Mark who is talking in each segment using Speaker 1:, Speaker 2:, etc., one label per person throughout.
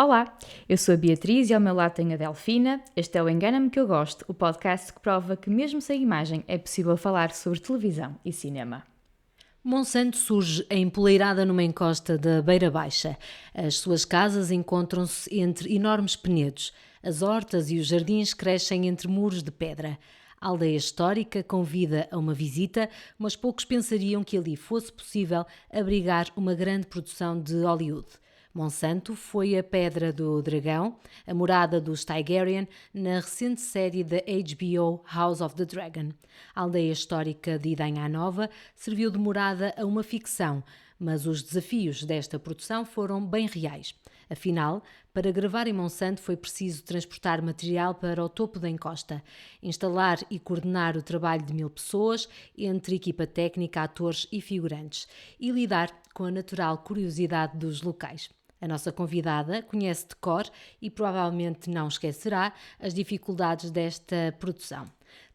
Speaker 1: Olá, eu sou a Beatriz e ao meu lado tenho a Delfina. Este é o Engana-me que eu gosto, o podcast que prova que mesmo sem imagem é possível falar sobre televisão e cinema.
Speaker 2: Monsanto surge empoleirada numa encosta da Beira Baixa. As suas casas encontram-se entre enormes penedos. As hortas e os jardins crescem entre muros de pedra. A aldeia histórica convida a uma visita, mas poucos pensariam que ali fosse possível abrigar uma grande produção de Hollywood. Monsanto foi a Pedra do Dragão, a morada dos Targaryen, na recente série da HBO House of the Dragon. A aldeia histórica de Idanha Nova serviu de morada a uma ficção, mas os desafios desta produção foram bem reais. Afinal, para gravar em Monsanto foi preciso transportar material para o topo da encosta, instalar e coordenar o trabalho de 1000 pessoas, entre equipa técnica, atores e figurantes, e lidar com a natural curiosidade dos locais. A nossa convidada conhece de cor e provavelmente não esquecerá as dificuldades desta produção.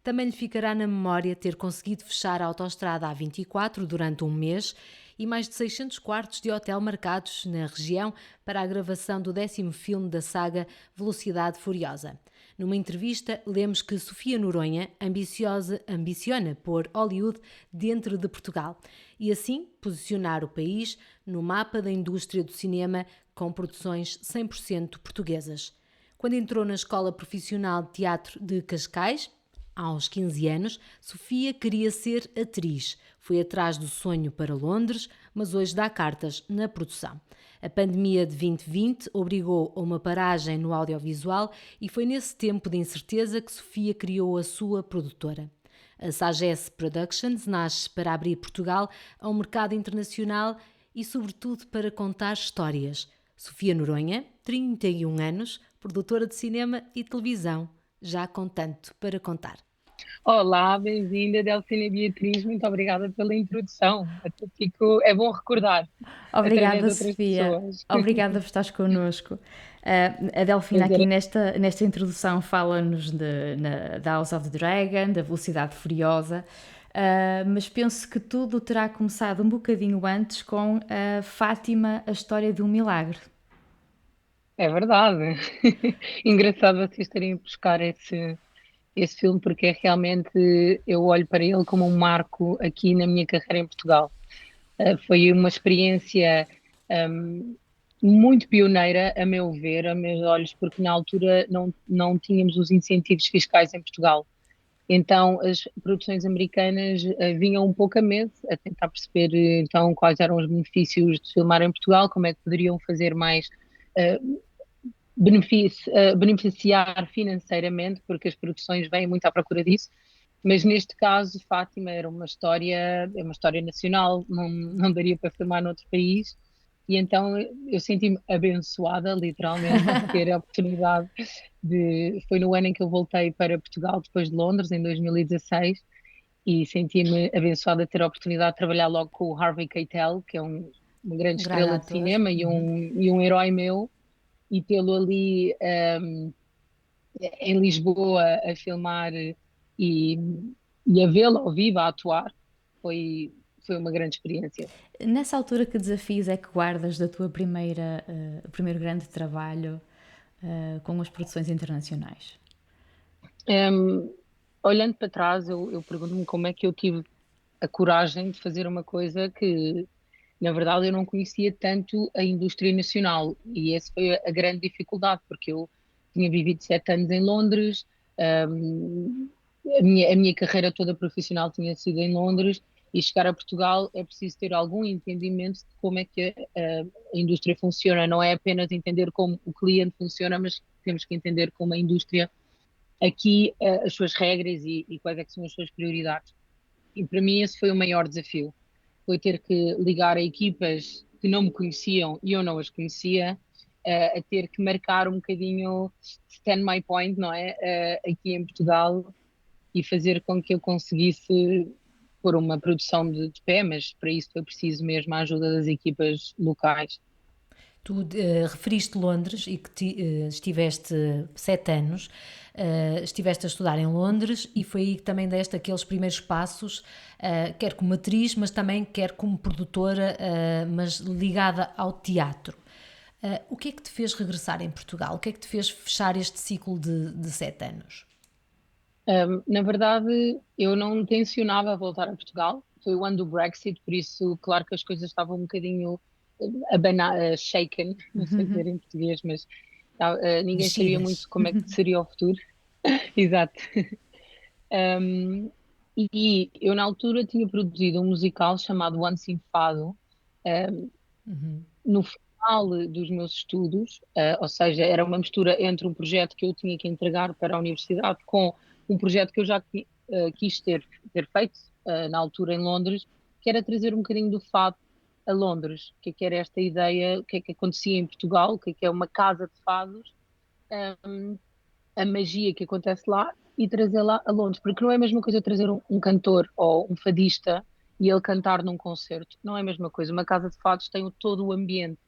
Speaker 2: Também lhe ficará na memória ter conseguido fechar a autoestrada A24 durante um mês e mais de 600 quartos de hotel marcados na região para a gravação do 10º filme da saga Velocidade Furiosa. Numa entrevista, lemos que Sofia Noronha ambiciona pôr Hollywood dentro de Portugal e assim posicionar o país no mapa da indústria do cinema com produções 100% portuguesas. Quando entrou na Escola Profissional de Teatro de Cascais, aos 15 anos, Sofia queria ser atriz. Foi atrás do sonho para Londres, mas hoje dá cartas na produção. A pandemia de 2020 obrigou a uma paragem no audiovisual e foi nesse tempo de incerteza que Sofia criou a sua produtora. A Sagesse Productions nasce para abrir Portugal a um mercado internacional e, sobretudo, para contar histórias. Sofia Noronha, 31 anos, produtora de cinema e televisão, já com tanto para contar.
Speaker 3: Olá, bem-vinda, Delfina Beatriz, muito obrigada pela introdução. Até é bom recordar através
Speaker 1: Obrigada,
Speaker 3: de outras
Speaker 1: Sofia.
Speaker 3: pessoas.
Speaker 1: Obrigada por estares connosco. A Delfina aqui nesta introdução fala-nos da House of the Dragon, da Velocidade Furiosa, mas penso que tudo terá começado um bocadinho antes com a Fátima, a história de um milagre.
Speaker 3: É verdade. Engraçado vocês terem ido buscar esse filme, porque é realmente, eu olho para ele como um marco aqui na minha carreira em Portugal. Foi uma experiência muito pioneira, a meu ver, a meus olhos, porque na altura não tínhamos os incentivos fiscais em Portugal. Então as produções americanas vinham um pouco a medo, a tentar perceber então quais eram os benefícios de filmar em Portugal, como é que poderiam fazer mais beneficiar financeiramente, porque as produções vêm muito à procura disso. Mas neste caso, Fátima era é uma história nacional, não daria para filmar noutro país, e então eu senti-me abençoada, literalmente, de ter a oportunidade Foi no ano em que eu voltei para Portugal, depois de Londres, em 2016, e senti-me abençoada de ter a oportunidade de trabalhar logo com o Harvey Keitel, que é uma grande
Speaker 1: Grande
Speaker 3: estrela de
Speaker 1: ator.
Speaker 3: cinema e um herói meu, e tê-lo ali em Lisboa a filmar e, e a vê-lo ao vivo, a atuar, foi uma grande experiência.
Speaker 1: Nessa altura, que desafios é que guardas da tua o primeiro grande trabalho com as produções internacionais?
Speaker 3: Olhando para trás, eu pergunto-me como é que eu tive a coragem de fazer uma coisa que, na verdade, eu não conhecia tanto a indústria nacional, e essa foi a grande dificuldade, porque eu tinha vivido 7 anos em Londres, a minha carreira toda profissional tinha sido em Londres, e chegar a Portugal é preciso ter algum entendimento de como é que a indústria funciona, não é apenas entender como o cliente funciona, mas temos que entender como a indústria aqui, as suas regras e quais é que são as suas prioridades. E para mim esse foi o maior desafio, foi ter que ligar a equipas que não me conheciam e eu não as conhecia, a ter que marcar um bocadinho stand my point, não é? Aqui em Portugal, e fazer com que eu conseguisse pôr uma produção de pé, mas para isso foi preciso mesmo a ajuda das equipas locais.
Speaker 2: Tu referiste Londres e que estiveste 7 anos, estiveste a estudar em Londres e foi aí que também deste aqueles primeiros passos, quer como atriz, mas também quer como produtora, mas ligada ao teatro. O que é que te fez regressar em Portugal? O que é que te fez fechar este ciclo de 7 anos?
Speaker 3: Na verdade, eu não tencionava voltar a Portugal. Foi o ano do Brexit, por isso, claro que as coisas estavam um bocadinho shaken, não sei dizer em português, mas ninguém sabia
Speaker 2: Mexidas.
Speaker 3: muito como é que seria o futuro. Exato. Um, e eu, na altura, tinha produzido um musical chamado Once in Fado. Um, no final dos meus estudos, ou seja, era uma mistura entre um projeto que eu tinha que entregar para a universidade com um projeto que eu já quis ter feito na altura em Londres, que era trazer um bocadinho do fado a Londres. O que era esta ideia, o que é que acontecia em Portugal, o que é uma casa de fados, a magia que acontece lá e trazê-la a Londres, porque não é a mesma coisa trazer um cantor ou um fadista e ele cantar num concerto, não é a mesma coisa. Uma casa de fados tem todo o ambiente.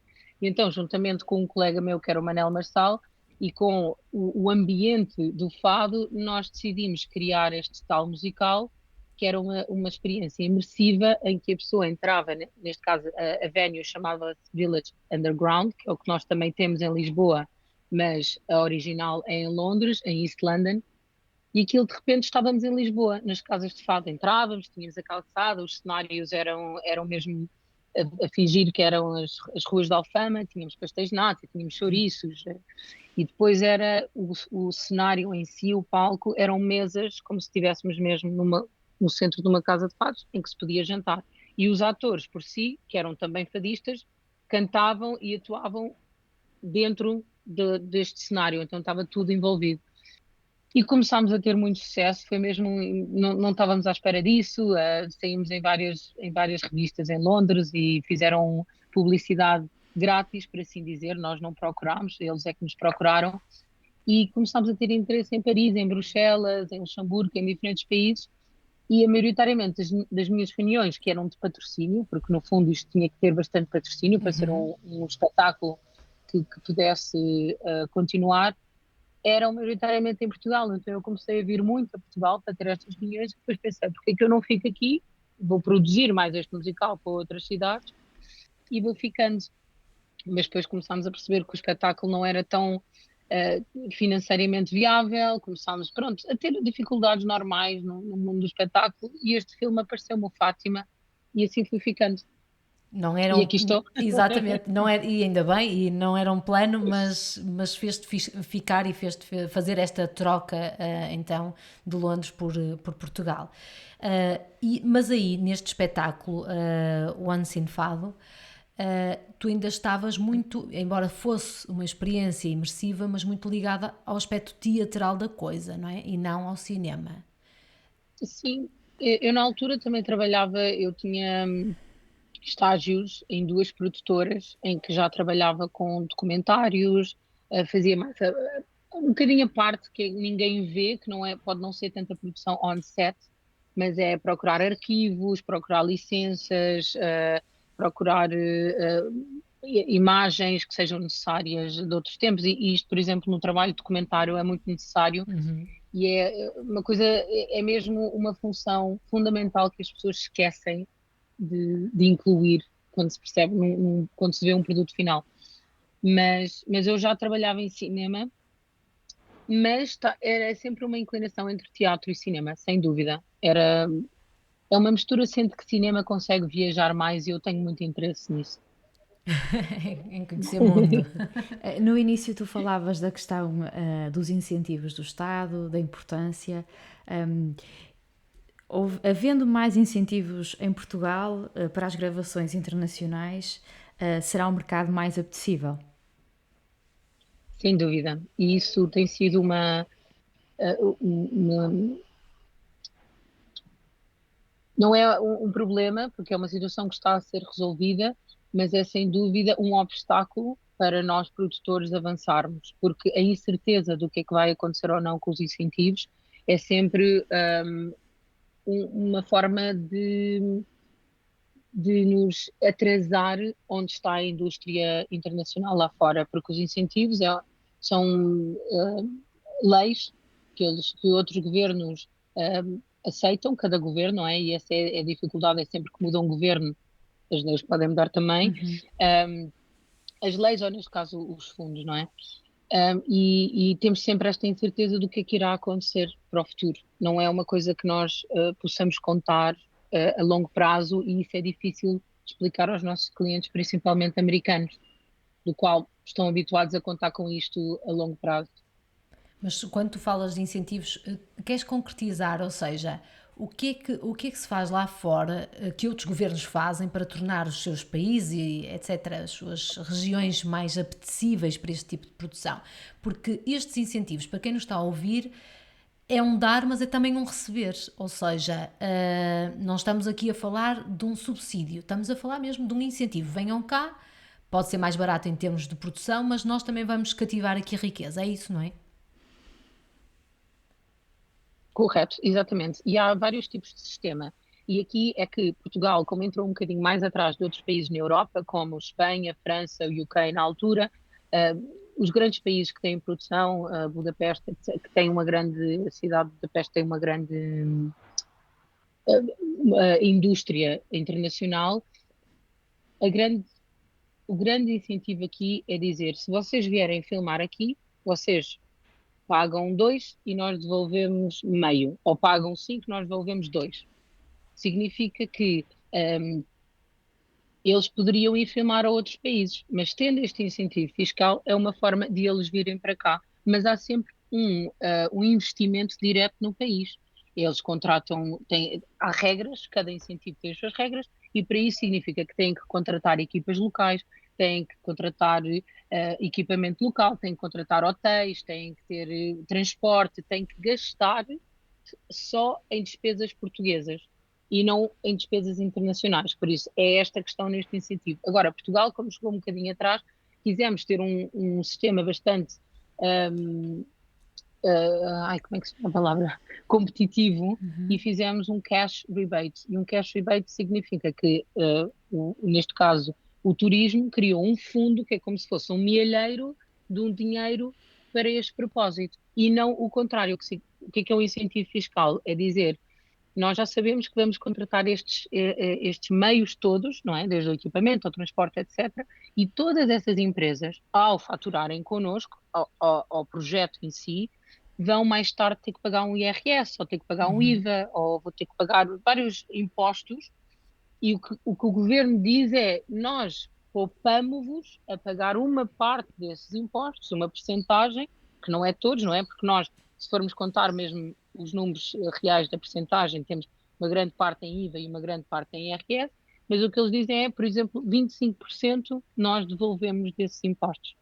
Speaker 3: E então, juntamente com um colega meu, que era o Manel Marçal, e com o ambiente do fado, nós decidimos criar este tal musical, que era uma experiência imersiva em que a pessoa entrava, neste caso a venue chamava-se Village Underground, que é o que nós também temos em Lisboa, mas a original é em Londres, em East London, e aquilo de repente estávamos em Lisboa, nas casas de fado, entrávamos, tínhamos a calçada, os cenários eram mesmo a fingir que eram as ruas de Alfama, tínhamos pastéis de nata, tínhamos chouriços, e depois era o cenário em si, o palco, eram mesas como se estivéssemos mesmo no centro de uma casa de fados, em que se podia jantar. E os atores por si, que eram também fadistas, cantavam e atuavam dentro deste cenário, então estava tudo envolvido. E começámos a ter muito sucesso, foi mesmo, não estávamos à espera disso, saímos em várias revistas em Londres e fizeram publicidade grátis, por assim dizer, nós não procurámos, eles é que nos procuraram, e começámos a ter interesse em Paris, em Bruxelas, em Luxemburgo, em diferentes países, e a maioritariamente das minhas reuniões, que eram de patrocínio, porque no fundo isto tinha que ter bastante patrocínio para ser um espetáculo que pudesse continuar, eram maioritariamente em Portugal. Então eu comecei a vir muito a Portugal para ter estas reuniões e depois pensei, porque é que eu não fico aqui? Vou produzir mais este musical para outras cidades e vou ficando. Mas depois começámos a perceber que o espetáculo não era tão financeiramente viável, começámos, pronto, a ter dificuldades normais no mundo do espetáculo e este filme apareceu-me o Fátima e assim fui ficando.
Speaker 2: Não
Speaker 3: E
Speaker 2: eram,
Speaker 3: aqui estou.
Speaker 2: exatamente, não era, e ainda bem, e não era um plano, mas fez-te ficar e fez-te fazer esta troca, então, de Londres por Portugal. Mas aí, neste espetáculo, Once in Fado, tu ainda estavas muito, embora fosse uma experiência imersiva, mas muito ligada ao aspecto teatral da coisa, não é? E não ao cinema.
Speaker 3: Sim, eu na altura também trabalhava, eu tinha estágios em duas produtoras em que já trabalhava com documentários, fazia mais um bocadinho a parte que ninguém vê, que não é, pode não ser tanta produção on-set, mas é procurar arquivos, procurar licenças, procurar imagens que sejam necessárias de outros tempos. E isto, por exemplo, no trabalho de documentário é muito necessário e é uma coisa, é mesmo uma função fundamental que as pessoas esquecem de incluir quando se percebe, quando se vê um produto final. Mas eu já trabalhava em cinema, mas era sempre uma inclinação entre teatro e cinema, sem dúvida. É uma mistura, sendo que cinema consegue viajar mais e eu tenho muito interesse nisso.
Speaker 2: Em conhecer o mundo.
Speaker 1: No início tu falavas da questão dos incentivos do Estado, da importância. Um, havendo mais incentivos em Portugal para as gravações internacionais, será um mercado mais apetecível?
Speaker 3: Sem dúvida. E isso tem sido uma não é um problema, porque é uma situação que está a ser resolvida, mas é sem dúvida um obstáculo para nós produtores avançarmos, porque a incerteza do que é que vai acontecer ou não com os incentivos é sempre uma forma de nos atrasar onde está a indústria internacional lá fora, porque os incentivos são leis que outros governos aceitam, cada governo, não é? E essa é a dificuldade, é sempre que muda um governo, as leis podem mudar também. Um, as leis, ou neste caso os fundos, não é? E temos sempre esta incerteza do que é que irá acontecer para o futuro. Não é uma coisa que nós possamos contar a longo prazo, e isso é difícil explicar aos nossos clientes, principalmente americanos, do qual estão habituados a contar com isto a longo prazo.
Speaker 2: Mas quando tu falas de incentivos, queres concretizar, ou seja, o que é que se faz lá fora, que outros governos fazem para tornar os seus países e etc., as suas regiões mais apetecíveis para este tipo de produção? Porque estes incentivos, para quem nos está a ouvir, é um dar, mas é também um receber. Ou seja, não estamos aqui a falar de um subsídio, estamos a falar mesmo de um incentivo. Venham cá, pode ser mais barato em termos de produção, mas nós também vamos cativar aqui a riqueza. É isso, não é?
Speaker 3: Correto, exatamente. E há vários tipos de sistema. E aqui é que Portugal, como entrou um bocadinho mais atrás de outros países na Europa, como Espanha, França, o UK na altura, os grandes países que têm produção, Budapeste, que tem uma grande, a cidade de Budapeste tem uma grande indústria internacional, a grande, o grande incentivo aqui é dizer, se vocês vierem filmar aqui, vocês pagam 2 e nós devolvemos meio, ou pagam 5 e nós devolvemos 2. Significa que eles poderiam ir filmar a outros países, mas tendo este incentivo fiscal é uma forma de eles virem para cá. Mas há sempre um investimento direto no país. Eles contratam, há regras, cada incentivo tem as suas regras, e para isso significa que têm que contratar equipas locais, têm que contratar equipamento local, têm que contratar hotéis, têm que ter transporte, têm que gastar só em despesas portuguesas e não em despesas internacionais. Por isso, é esta questão neste incentivo. Agora, Portugal, como chegou um bocadinho atrás, quisemos ter um sistema bastante, um, como é que se chama a palavra? Competitivo, e fizemos um cash rebate. E um cash rebate significa que, neste caso, o turismo criou um fundo que é como se fosse um mielheiro de um dinheiro para este propósito. E não o contrário. O que é um incentivo fiscal? É dizer, nós já sabemos que vamos contratar estes meios todos, não é? Desde o equipamento, ao transporte, etc. E todas essas empresas, ao faturarem connosco, ao projeto em si, vão mais tarde ter que pagar um IRS, ou ter que pagar um IVA, ou vou ter que pagar vários impostos. E o que o governo diz é: nós poupamos-vos a pagar uma parte desses impostos, uma percentagem, que não é todos, não é? Porque nós, se formos contar mesmo os números reais da percentagem, temos uma grande parte em IVA e uma grande parte em IRS, mas o que eles dizem é, por exemplo, 25% nós devolvemos desses impostos.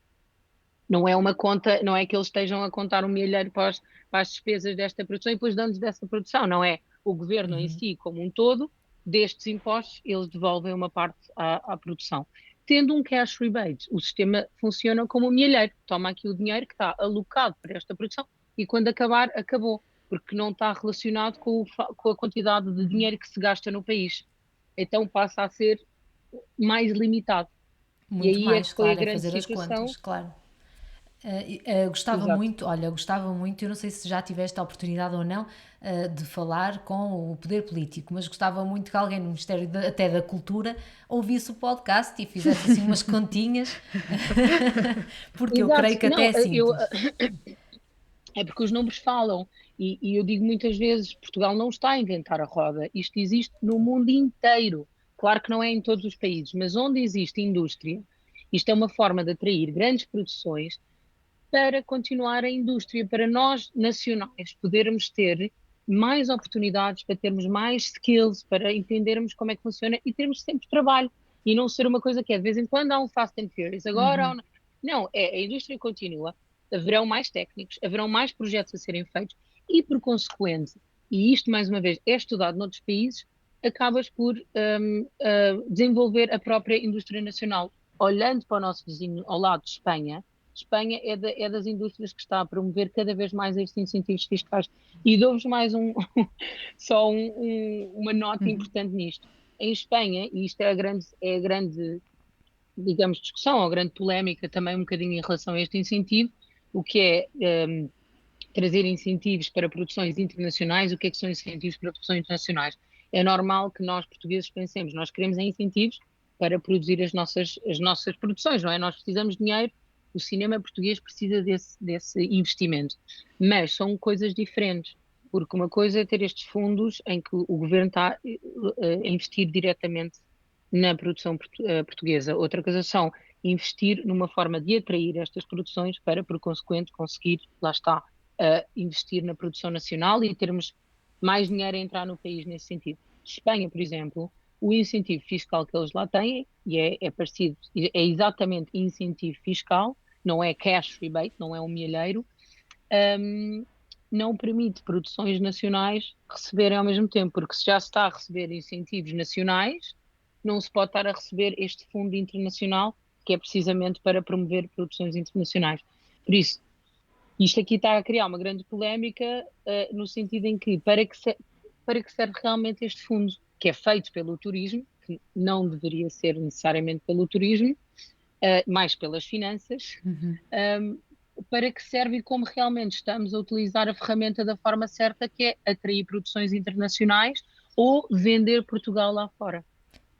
Speaker 3: Não é uma conta, não é que eles estejam a contar um milheiro para as despesas desta produção e depois dando-nos dessa produção, não é? O governo em si, como um todo, destes impostos, eles devolvem uma parte à produção. Tendo um cash rebate, o sistema funciona como um milheiro. Toma aqui o dinheiro que está alocado para esta produção e quando acabar, acabou, porque não está relacionado com a quantidade de dinheiro que se gasta no país. Então passa a ser mais limitado. E
Speaker 2: Muito
Speaker 3: aí é que
Speaker 2: mais,
Speaker 3: foi a
Speaker 2: claro, é
Speaker 3: grande
Speaker 2: fazer as
Speaker 3: situação.
Speaker 2: contas, claro. Gostava
Speaker 3: Exato.
Speaker 2: muito, olha, gostava muito, eu não sei se já tiveste a oportunidade ou não de falar com o poder político, mas gostava muito que alguém no Ministério até da Cultura ouvisse o podcast e fizesse assim umas continhas, porque eu
Speaker 3: Exato.
Speaker 2: creio que até
Speaker 3: Não,
Speaker 2: é simples.
Speaker 3: é porque os números falam. E eu digo muitas vezes, Portugal não está a inventar a roda. Isto existe no mundo inteiro. Claro que não é em todos os países, mas onde existe indústria, isto é uma forma de atrair grandes produções para continuar a indústria, para nós, nacionais, podermos ter mais oportunidades, para termos mais skills, para entendermos como é que funciona e termos sempre trabalho. E não ser uma coisa que é de vez em quando há um Fast and Furious, agora há um... Não, a indústria continua, haverão mais técnicos, haverão mais projetos a serem feitos e, por consequente, e isto mais uma vez é estudado noutros países, acabas por desenvolver a própria indústria nacional. Olhando para o nosso vizinho ao lado de Espanha, Espanha é das indústrias que está a promover cada vez mais estes incentivos fiscais. E dou-vos mais uma nota importante nisto. Em Espanha, e isto é a grande, digamos, discussão, ou a grande polémica também um bocadinho em relação a este incentivo, o que é trazer incentivos para produções internacionais. O que é que são incentivos para produções internacionais? É normal que nós, portugueses, pensemos, nós queremos incentivos para produzir as nossas produções, não é? Nós precisamos de dinheiro, o cinema português precisa desse investimento, mas são coisas diferentes, porque uma coisa é ter estes fundos em que o governo está a investir diretamente na produção portuguesa, outra coisa são investir numa forma de atrair estas produções para, por consequente, conseguir, lá está, investir na produção nacional e termos mais dinheiro a entrar no país nesse sentido. Espanha, por exemplo, o incentivo fiscal que eles lá têm, e é parecido, é exatamente incentivo fiscal, não é cash rebate, não é um milheiro, não permite produções nacionais receberem ao mesmo tempo, porque se já se está a receber incentivos nacionais, não se pode estar a receber este fundo internacional, que é precisamente para promover produções internacionais. Por isso, isto aqui está a criar uma grande polémica, no sentido em que, para que serve realmente este fundo, que é feito pelo turismo, que não deveria ser necessariamente pelo turismo, mais pelas finanças, para que serve e como realmente estamos a utilizar a ferramenta da forma certa, que é atrair produções internacionais ou vender Portugal lá fora.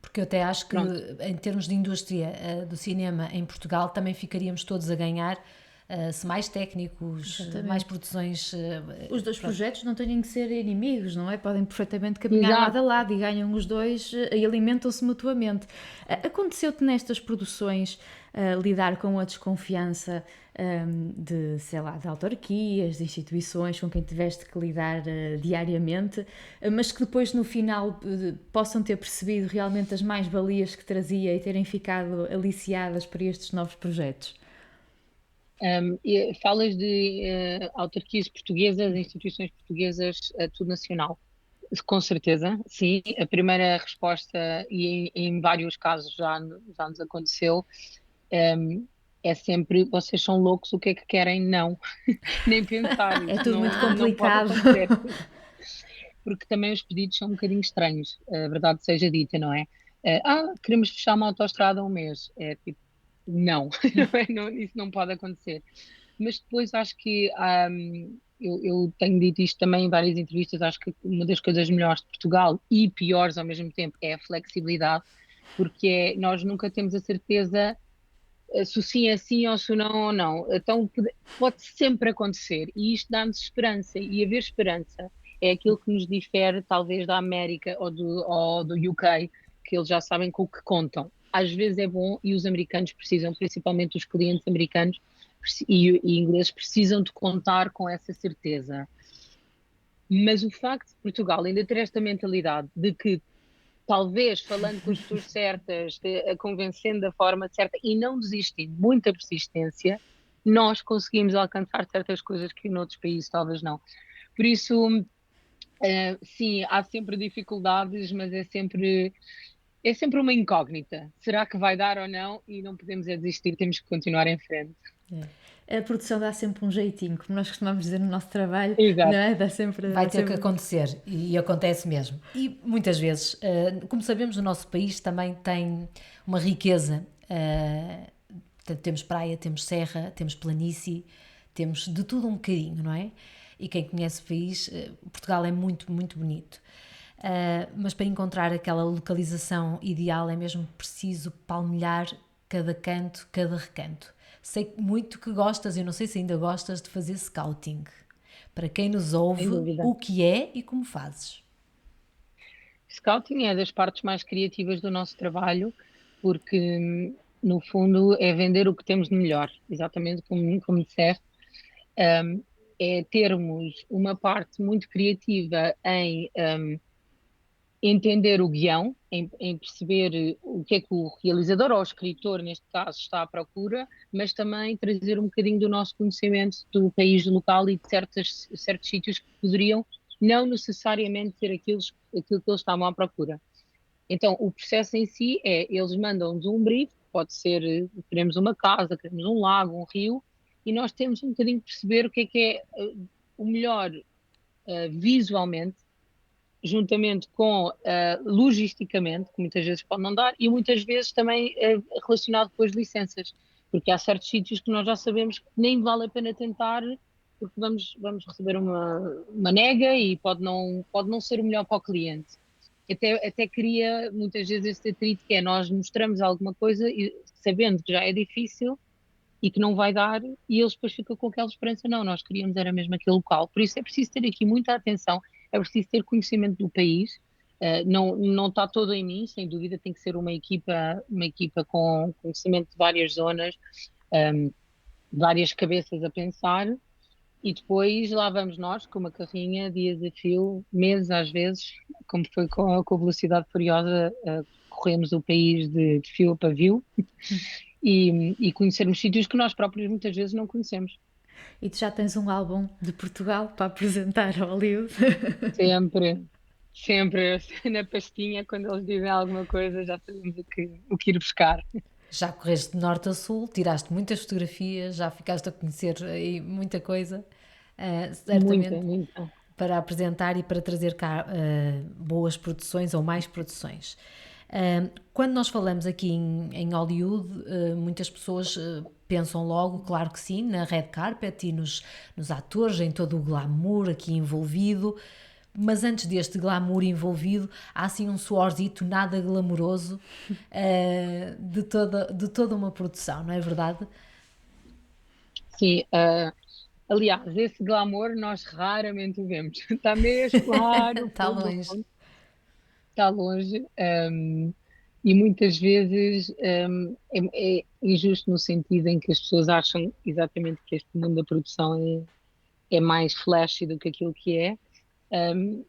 Speaker 2: Porque eu até acho que,
Speaker 3: Pronto.
Speaker 2: em termos de indústria do cinema em Portugal, também ficaríamos todos a ganhar se mais técnicos, mais produções.
Speaker 1: Os dois projetos não têm que ser inimigos, não é? Podem perfeitamente caminhar
Speaker 3: Exato.
Speaker 1: lado a lado e ganham os dois e alimentam-se mutuamente. Aconteceu-te nestas produções lidar com a desconfiança de, sei lá, de autarquias, de instituições com quem tiveste que lidar diariamente, mas que depois no final possam ter percebido realmente as mais-valias que trazia e terem ficado aliciadas para estes novos projetos?
Speaker 3: Falas de autarquias portuguesas, instituições portuguesas, tudo nacional. Com certeza, sim. A primeira resposta, e em vários casos já nos aconteceu, é sempre: vocês são loucos, o que é que querem? Não, nem pensar,
Speaker 1: É
Speaker 3: isso
Speaker 1: tudo muito
Speaker 3: não pode
Speaker 1: complicado.
Speaker 3: acontecer. Porque também os pedidos são um bocadinho estranhos, a verdade seja dita, não é? Queremos fechar uma autoestrada um mês. É tipo, não, isso não pode acontecer. Mas depois acho que eu tenho dito isto também em várias entrevistas, acho que uma das coisas melhores de Portugal e piores ao mesmo tempo é a flexibilidade, porque nós nunca temos a certeza se o sim é sim ou se o não ou não. Então pode sempre acontecer e isto dá-nos esperança, e haver esperança é aquilo que nos difere talvez da América ou do UK, que eles já sabem com o que contam. Às vezes é bom e os americanos precisam, principalmente os clientes americanos e ingleses, precisam de contar com essa certeza. Mas o facto de Portugal ainda ter esta mentalidade de que talvez falando com as pessoas certas, convencendo da forma certa e não desistindo, muita persistência, nós conseguimos alcançar certas coisas que noutros países talvez não. Por isso, sim, há sempre dificuldades, mas é sempre uma incógnita. Será que vai dar ou não? E não podemos desistir, temos que continuar em frente.
Speaker 1: A produção dá sempre um jeitinho, como nós costumamos dizer no nosso trabalho, não
Speaker 3: Exato.
Speaker 1: é? Dá sempre,
Speaker 2: Vai
Speaker 1: dá
Speaker 2: ter
Speaker 1: sempre...
Speaker 2: que acontecer e acontece mesmo. E muitas vezes, como sabemos, o nosso país também tem uma riqueza. Portanto, temos praia, temos serra, temos planície, temos de tudo um bocadinho, não é? E quem conhece o país, Portugal é muito, muito bonito. Mas para encontrar aquela localização ideal é mesmo preciso palmilhar cada canto, cada recanto. Sei muito que gostas, eu não sei se ainda gostas de fazer scouting. Para quem nos
Speaker 3: Sem
Speaker 2: ouve,
Speaker 3: dúvida.
Speaker 2: o que é e como fazes?
Speaker 3: Scouting é das partes mais criativas do nosso trabalho, porque no fundo é vender o que temos de melhor, exatamente como disseste. É termos uma parte muito criativa em entender o guião, em perceber o que é que o realizador ou o escritor, neste caso, está à procura, mas também trazer um bocadinho do nosso conhecimento do país local e de certos sítios que poderiam não necessariamente ser aquilo que eles estavam à procura. Então, o processo em si eles mandam-nos um brief, pode ser, queremos uma casa, queremos um lago, um rio, e nós temos um bocadinho de perceber o que é o melhor visualmente, juntamente com logisticamente, que muitas vezes pode não dar, e muitas vezes também relacionado com as licenças, porque há certos sítios que nós já sabemos que nem vale a pena tentar, porque vamos receber uma nega e pode não ser o melhor para o cliente. até cria muitas vezes esse atrito que é nós mostramos alguma coisa e, sabendo que já é difícil e que não vai dar, e eles depois ficam com aquela esperança, não, nós queríamos era mesmo aquele local. Por isso é preciso ter aqui muita atenção, é preciso ter conhecimento do país. Não está todo em mim, sem dúvida, tem que ser uma equipa com conhecimento de várias zonas, um, várias cabeças a pensar, e depois lá vamos nós, com uma carrinha, dias a fio, meses às vezes, como foi com a Velocidade Furiosa, corremos o país de fio a pavio e conhecermos sítios que nós próprios muitas vezes não conhecemos.
Speaker 1: E tu já tens um álbum de Portugal para apresentar ao Hollywood?
Speaker 3: Sempre, sempre na pastinha, quando eles dizem alguma coisa, já sabemos o que ir buscar.
Speaker 2: Já correste de norte a sul, tiraste muitas fotografias, já ficaste a conhecer aí muita coisa,
Speaker 3: Muita,
Speaker 2: certamente
Speaker 3: muita.
Speaker 2: para apresentar e para trazer cá boas produções ou mais produções. Quando nós falamos aqui em Hollywood, muitas pessoas pensam logo, claro que sim, na red carpet e nos atores, em todo o glamour aqui envolvido. Mas antes deste glamour envolvido, há assim um suorzito nada glamouroso de toda uma produção, não é verdade?
Speaker 3: Sim, aliás, esse glamour nós raramente o vemos. Está mesmo raro,
Speaker 2: Está longe.
Speaker 3: está longe. E muitas vezes é injusto no sentido em que as pessoas acham exatamente que este mundo da produção é mais flashy do que aquilo que é.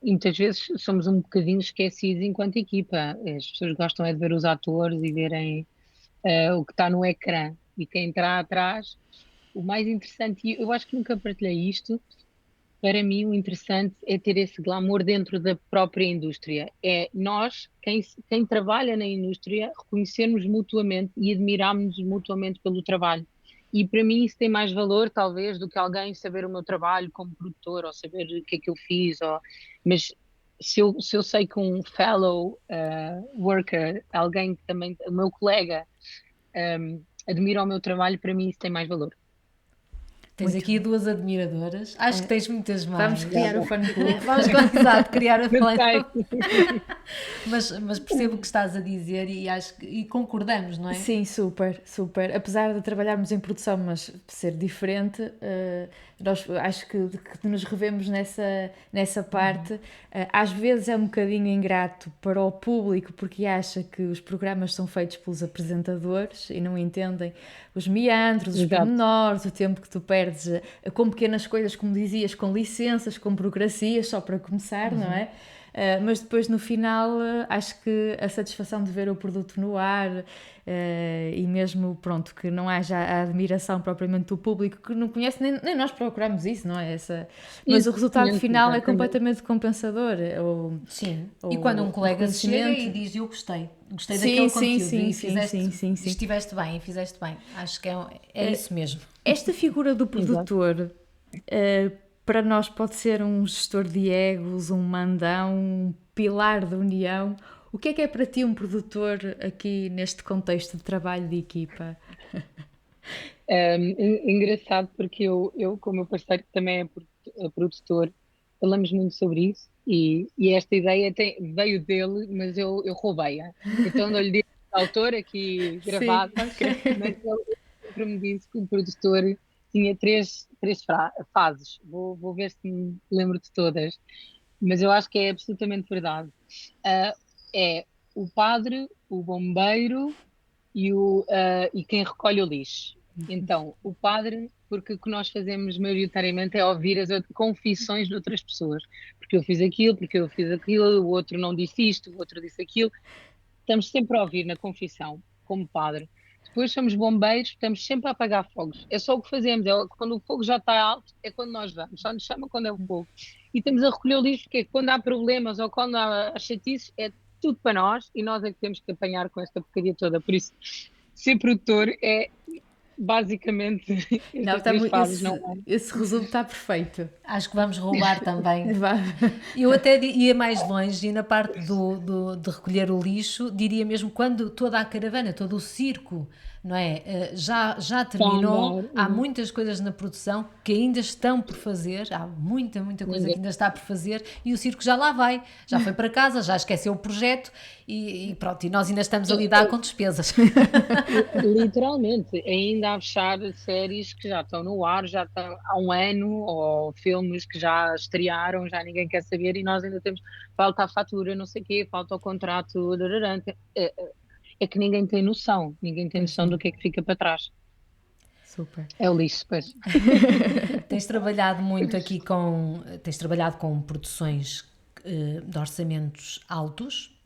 Speaker 3: E muitas vezes somos um bocadinho esquecidos enquanto equipa. As pessoas gostam é de ver os atores e verem o que está no ecrã e quem está atrás. O mais interessante, e eu acho que nunca partilhei isto, para mim o interessante é ter esse glamour dentro da própria indústria. É nós, quem trabalha na indústria, reconhecermos mutuamente e admirarmos mutuamente pelo trabalho. E para mim isso tem mais valor, talvez, do que alguém saber o meu trabalho como produtor ou saber o que é que eu fiz. Mas se eu sei que um fellow worker, alguém que também, o meu colega, admira o meu trabalho, para mim isso tem mais valor.
Speaker 2: Tens aqui duas admiradoras. Acho que tens muitas mais.
Speaker 1: Vamos criar o fã-clube.
Speaker 2: Vamos exato, criar a
Speaker 3: Não sei.
Speaker 2: mas percebo o que estás a dizer e concordamos, não é?
Speaker 1: Sim, super, super. Apesar de trabalharmos em produção, mas ser diferente, nós acho que nos revemos nessa parte. Às vezes é um bocadinho ingrato para o público, porque acha que os programas são feitos pelos apresentadores e não entendem os meandros, os
Speaker 3: Exato.
Speaker 1: pormenores, o tempo que tu perdes com pequenas coisas, como dizias, com licenças, com burocracias, só para começar, não é? Mas depois no final acho que a satisfação de ver o produto no ar e mesmo pronto que não haja a admiração propriamente do público que não conhece, nem nós procuramos isso, não é? Mas o resultado final é completamente compensador.
Speaker 2: Sim, e quando um colega se chega e diz eu gostei daquele conteúdo e estiveste bem e fizeste bem, acho que é isso mesmo.
Speaker 1: Esta figura do produtor para nós pode ser um gestor de egos, um mandão, um pilar de união. O que é para ti um produtor aqui neste contexto de trabalho de equipa?
Speaker 3: Engraçado porque eu com o meu parceiro que também é produtor, falamos muito sobre isso e esta ideia veio dele, mas eu roubei-a. Então não lhe disse ao autor aqui gravado, mas ele sempre me disse que o produtor tinha três fases. Vou ver se me lembro de todas, mas eu acho que é absolutamente verdade. É o padre, o bombeiro e quem recolhe o lixo. Então, o padre, porque o que nós fazemos maioritariamente é ouvir as confissões de outras pessoas. Porque eu fiz aquilo, o outro não disse isto, o outro disse aquilo. Estamos sempre a ouvir na confissão, como padre. Depois somos bombeiros, estamos sempre a apagar fogos. É só o que fazemos, quando o fogo já está alto, é quando nós vamos, só nos chama quando é o fogo. E estamos a recolher o lixo, porque quando há problemas ou quando há chatices, é tudo para nós e nós é que temos que apanhar com esta porcaria toda. Por isso, ser produtor é basicamente estas três fases, não é?
Speaker 1: Esse resumo está perfeito.
Speaker 2: Acho que vamos roubar também. Eu até ia mais longe e na parte de recolher o lixo, diria mesmo quando toda a caravana, todo o circo não é? Já
Speaker 3: Está a
Speaker 2: terminou,
Speaker 3: andar.
Speaker 2: há muitas coisas na produção que ainda estão por fazer, há muita coisa que
Speaker 3: Ninguém.
Speaker 2: ainda está por fazer e o circo já lá vai, já foi para casa, já esqueceu o projeto e pronto, e nós ainda estamos a lidar com despesas.
Speaker 3: Literalmente, ainda a fechar séries que já estão no ar, já estão há um ano, ou filmes que já estrearam, já ninguém quer saber, e nós ainda temos, falta a fatura, não sei o quê, falta o contrato, dararã. É que ninguém tem
Speaker 1: Pois
Speaker 3: noção
Speaker 1: não.
Speaker 3: do que é que fica para trás.
Speaker 1: Super.
Speaker 3: É o lixo, pois.
Speaker 2: Tens trabalhado muito aqui tens trabalhado com produções de orçamentos altos.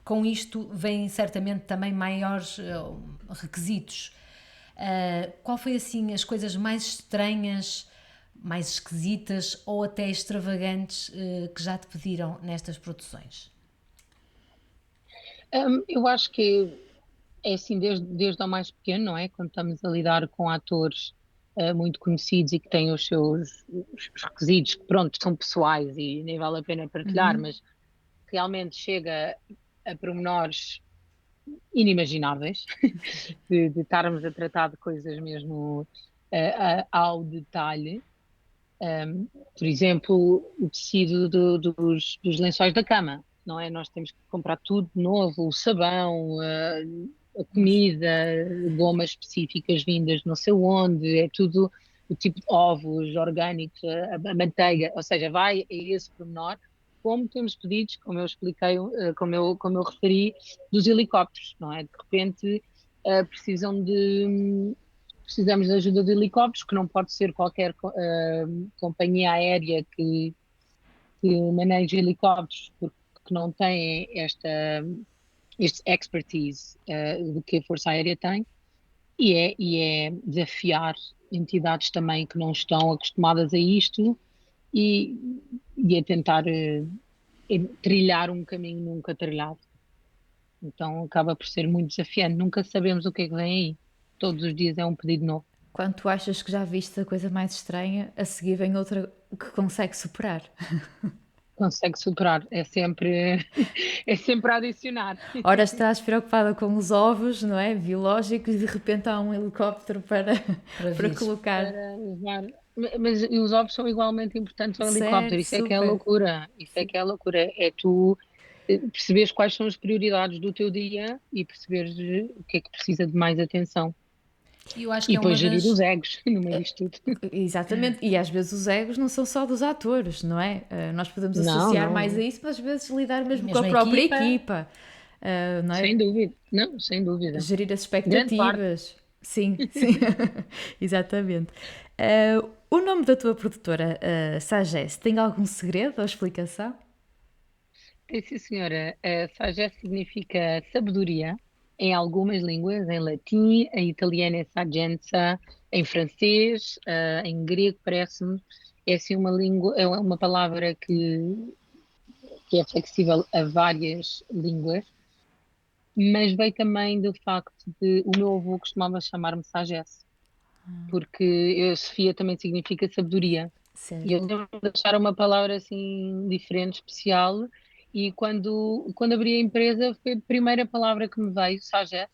Speaker 2: Com isto vêm certamente também maiores requisitos. Qual foi assim as coisas mais estranhas, mais esquisitas ou até extravagantes que já te pediram nestas produções?
Speaker 3: Eu acho que é assim, desde ao mais pequeno, não é? Quando estamos a lidar com atores muito conhecidos e que têm os requisitos, que pronto, são pessoais e nem vale a pena partilhar,
Speaker 1: Uhum.
Speaker 3: mas realmente chega a pormenores inimagináveis de estarmos a tratar de coisas mesmo ao detalhe. Por exemplo, o tecido dos lençóis da cama, não é? Nós temos que comprar tudo de novo, o sabão, a
Speaker 1: Nossa.
Speaker 3: comida, gomas específicas vindas não sei onde, é tudo o tipo de ovos orgânicos, a manteiga, ou seja, vai a esse pormenor, como temos pedidos, como eu expliquei, como eu referi, dos helicópteros, não é? De repente, precisam de precisamos de ajuda de helicópteros, que não pode ser qualquer companhia aérea que maneje helicópteros, porque não tem este expertise do que a Força Aérea tem, e é desafiar entidades também que não estão acostumadas a isto e, e é tentar trilhar um caminho nunca trilhado. Então acaba por ser muito desafiante. Nunca sabemos o que é que vem aí. Todos os dias é um pedido novo.
Speaker 1: Quando tu achas que já viste a coisa mais estranha, a seguir vem outra que consegue superar.
Speaker 3: Consegue superar, é sempre a adicionar.
Speaker 1: Ora estás preocupada com os ovos, não é? Biológicos, e de repente há um helicóptero para,
Speaker 2: Para
Speaker 1: para
Speaker 2: vir.
Speaker 1: colocar.
Speaker 3: Para levar. Mas e os ovos são igualmente importantes ao helicóptero,
Speaker 1: Certo,
Speaker 3: isso é que é a
Speaker 1: super.
Speaker 3: loucura. Isso é
Speaker 1: Sim.
Speaker 3: que é a loucura. É tu perceberes quais são as prioridades do teu dia e perceberes o que é que precisa de mais atenção.
Speaker 2: E eu acho
Speaker 3: E
Speaker 2: que é uma
Speaker 3: depois gerir
Speaker 2: das.
Speaker 3: os egos no meio disto tudo.
Speaker 1: Exatamente, e às vezes os egos não são só dos atores, não é? Nós podemos
Speaker 3: Não,
Speaker 1: associar
Speaker 3: não,
Speaker 1: mais a
Speaker 3: não.
Speaker 1: isso, mas às vezes lidar
Speaker 2: A
Speaker 1: mesmo com a
Speaker 2: mesma
Speaker 1: própria
Speaker 2: equipa.
Speaker 1: equipa, não é?
Speaker 3: Sem dúvida. Não, sem dúvida.
Speaker 1: Gerir as
Speaker 3: Grande parte.
Speaker 1: expectativas. Sim, sim, exatamente. O nome da tua produtora, Sagesse, tem algum segredo ou explicação?
Speaker 3: Sim, senhora. Sagesse significa sabedoria em algumas línguas, em latim, em italiano é sagienza, em francês, em grego parece-me. É assim uma língua, é uma palavra que é flexível a várias línguas, mas veio também do facto de o meu avô costumava chamar-me Sagesse, porque Sofia também significa sabedoria. E eu
Speaker 1: Certo.
Speaker 3: lembro de achar uma palavra assim diferente, especial, e quando abri a empresa foi a primeira palavra que me veio, sagesse,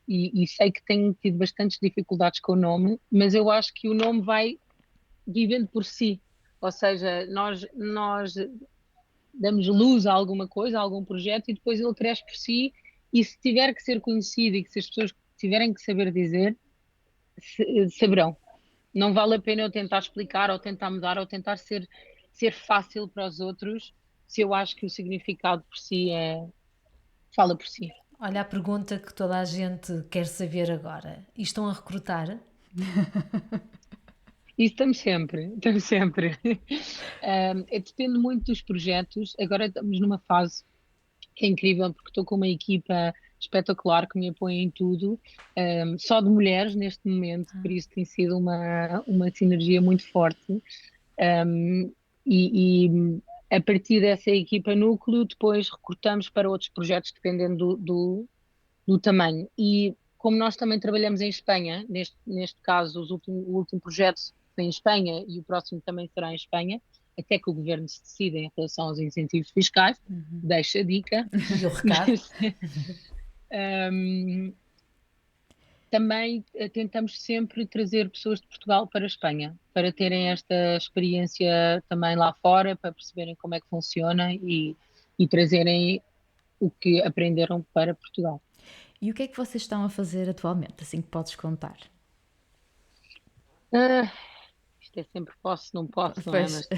Speaker 3: e sei que tenho tido bastantes dificuldades com o nome, mas eu acho que o nome vai vivendo por si, ou seja, nós damos luz a alguma coisa, a algum projeto, e depois ele cresce por si, e se tiver que ser conhecido e que se as pessoas tiverem que saber dizer, saberão. Não vale a pena eu tentar explicar ou tentar mudar ou tentar ser fácil para os outros se eu acho que o significado por si fala por si.
Speaker 2: Olha a pergunta que toda a gente quer saber agora. E estão a recrutar?
Speaker 3: Isso estamos sempre, estamos sempre. Depende muito dos projetos. Agora estamos numa fase que é incrível porque estou com uma equipa espetacular que me apoia em tudo, só de mulheres neste momento, por isso tem sido uma sinergia muito forte. Um, e a partir dessa equipa núcleo, depois recrutamos para outros projetos, dependendo do tamanho. E como nós também trabalhamos em Espanha, neste caso, o último projeto foi em Espanha e o próximo também será em Espanha, até que o governo se decida em relação aos incentivos fiscais, deixa a dica.
Speaker 2: E o recado?
Speaker 3: Mas, Um, Também tentamos sempre trazer pessoas de Portugal para a Espanha, para terem esta experiência também lá fora, para perceberem como é que funciona e trazerem o que aprenderam para Portugal.
Speaker 1: E o que é que vocês estão a fazer atualmente, assim que podes contar?
Speaker 3: Ah, isto é sempre posso, não posso, não é?
Speaker 1: Pois.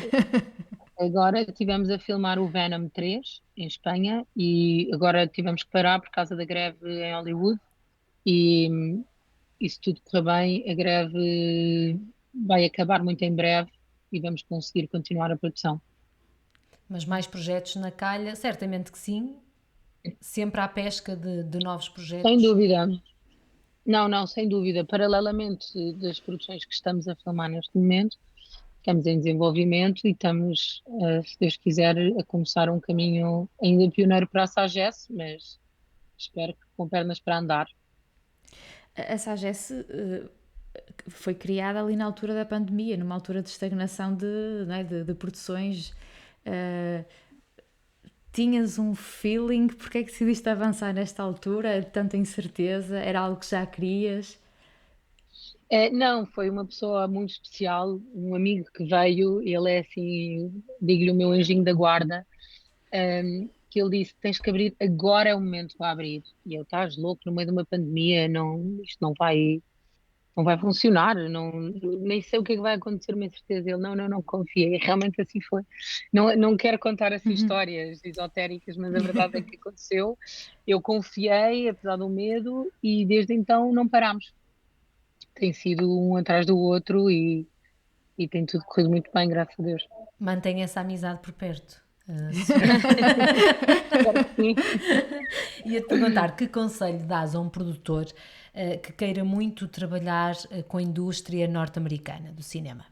Speaker 3: Mas agora tivemos a filmar o Venom 3 em Espanha e agora tivemos que parar por causa da greve em Hollywood e se tudo correr bem, a greve vai acabar muito em breve e vamos conseguir continuar a produção.
Speaker 2: Mas mais projetos na calha, certamente que sim, sempre à pesca de novos
Speaker 3: Sem
Speaker 2: projetos.
Speaker 3: dúvida. Não, não, sem dúvida. Paralelamente das produções que estamos a filmar neste momento, estamos em desenvolvimento e estamos, se Deus quiser, a começar um caminho ainda pioneiro para a Sagesse, mas espero que com pernas para andar.
Speaker 1: A SAGES foi criada ali na altura da pandemia, numa altura de estagnação não é, de produções. Uh, Tinhas um feeling? Porque é que decidiste avançar nesta altura? Tanta incerteza? Era algo que já querias?
Speaker 3: Não, foi uma pessoa muito especial, um amigo que veio, ele é assim, digo-lhe o meu anjinho da guarda, que ele disse: tens que abrir, agora é o momento para abrir. E eu: estás louco, no meio de uma pandemia, não, isto não vai funcionar, não, nem sei o que é que vai acontecer, mas certeza. Ele: não, não, não, confia. E realmente assim foi. Não, não quero contar assim histórias esotéricas, mas a verdade é que aconteceu. Eu confiei, apesar do medo, e desde então não paramos. Tem sido um atrás do outro e tem tudo corrido muito bem, graças a Deus.
Speaker 2: Mantém essa amizade por perto. Sofia.
Speaker 3: Espero que sim.
Speaker 2: Ia-te perguntar que conselho dás a um produtor que queira muito trabalhar com a indústria norte-americana do cinema?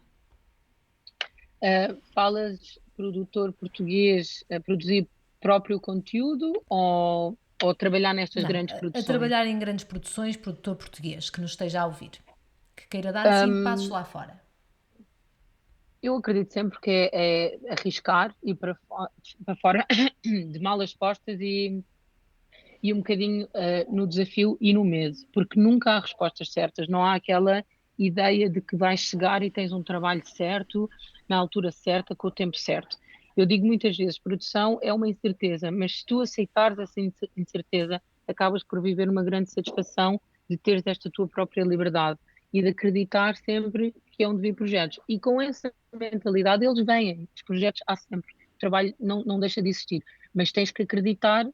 Speaker 3: Falas produtor português a produzir próprio conteúdo ou trabalhar nestas
Speaker 2: Não,
Speaker 3: grandes
Speaker 2: a
Speaker 3: produções?
Speaker 2: trabalhar em grandes produções, produtor português que nos esteja a ouvir, que queira dar assim passos
Speaker 3: Um,
Speaker 2: lá fora.
Speaker 3: eu acredito sempre que é arriscar e para fora de malas postas e um bocadinho no desafio e no medo, porque nunca há respostas certas, não há aquela ideia de que vais chegar e tens um trabalho certo, na altura certa, com o tempo certo. Eu digo muitas vezes, produção é uma incerteza, mas se tu aceitares essa incerteza, acabas por viver uma grande satisfação de teres esta tua própria liberdade e de acreditar sempre que é onde vir projetos. E com essa mentalidade eles vêm, os projetos há sempre, o trabalho não deixa de existir, mas tens que acreditar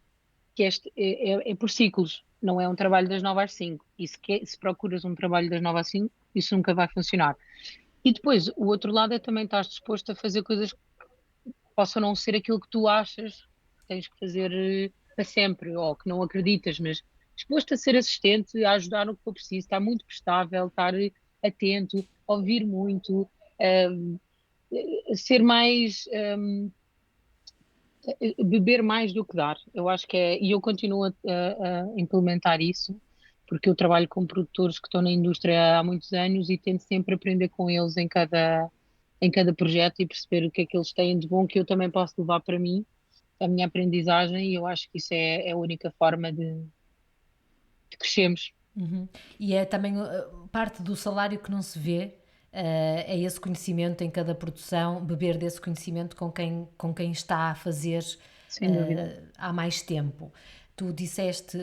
Speaker 3: que este é por ciclos, não é um trabalho das 9 às 5. E se procuras um trabalho das 9 às 5, isso nunca vai funcionar. E depois, o outro lado é também estar disposto a fazer coisas que possam não ser aquilo que tu achas que tens que fazer para sempre, ou que não acreditas, mas disposto a ser assistente, a ajudar no que for preciso, estar muito prestável, estar atento, ouvir muito, um, ser mais. Beber mais do que dar. Eu acho que é, e eu continuo a implementar isso, porque eu trabalho com produtores que estão na indústria há muitos anos e tento sempre aprender com eles em cada projeto e perceber o que é que eles têm de bom que eu também posso levar para mim, a minha aprendizagem, e eu acho que isso é a única forma de crescermos.
Speaker 2: Uhum. E é também parte do salário que não se vê, é esse conhecimento em cada produção, beber desse conhecimento com quem está a fazer
Speaker 3: Sem dúvida.
Speaker 2: há mais tempo. Tu disseste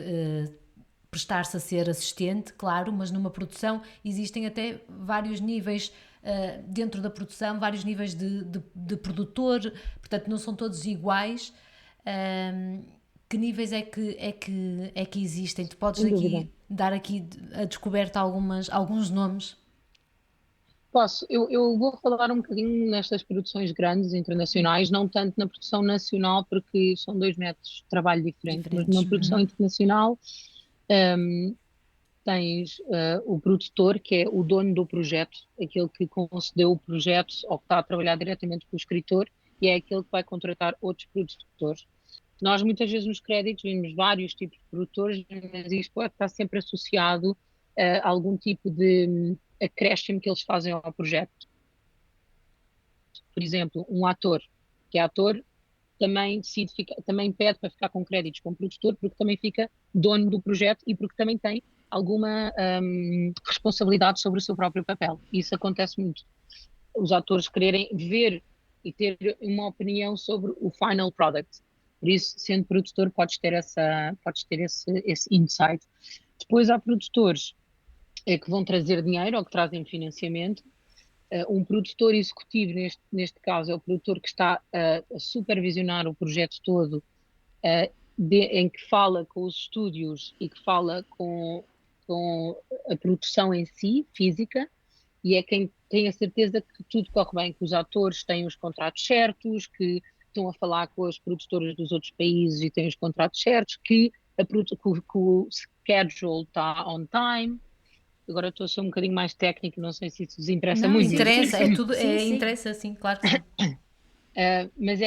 Speaker 2: prestar-se a ser assistente, claro, mas numa produção existem até vários níveis dentro da produção, vários níveis de produtor, portanto não são todos iguais. Que níveis é que existem? Tu podes
Speaker 3: Sem dúvida.
Speaker 2: aqui dar aqui a descoberta alguns nomes?
Speaker 3: Posso, eu vou falar um bocadinho nestas produções grandes internacionais, não tanto na produção nacional, porque são 2 métodos de trabalho diferentes, mas
Speaker 2: Diferentes.
Speaker 3: numa produção internacional, um, tens o produtor, que é o dono do projeto, aquele que concedeu o projeto ou que está a trabalhar diretamente com o escritor, e é aquele que vai contratar outros produtores. Nós muitas vezes nos créditos vimos vários tipos de produtores, mas isto pode estar sempre associado a algum tipo de acréscimo que eles fazem ao projeto. Por exemplo, um ator, que é ator, também pede para ficar com créditos como produtor, porque também fica dono do projeto e porque também tem alguma responsabilidade sobre o seu próprio papel. Isso acontece muito. Os atores quererem ver e ter uma opinião sobre o final product. Por isso, sendo produtor, podes ter esse insight. Depois há produtores que vão trazer dinheiro ou que trazem financiamento. Um produtor executivo, neste caso, é o produtor que está a supervisionar o projeto todo, em que fala com os estúdios e que fala com a produção em si, física, e é quem tem a certeza que tudo corre bem, que os atores têm os contratos certos, que estão a falar com as produtoras dos outros países e têm os contratos certos, que o schedule está on time. Agora estou a ser um bocadinho mais técnico, não sei se isso vos interessa
Speaker 1: Não,
Speaker 3: muito.
Speaker 2: Interessa, é tudo,
Speaker 1: Sim, sim.
Speaker 2: interessa, sim, claro que sim.
Speaker 3: Mas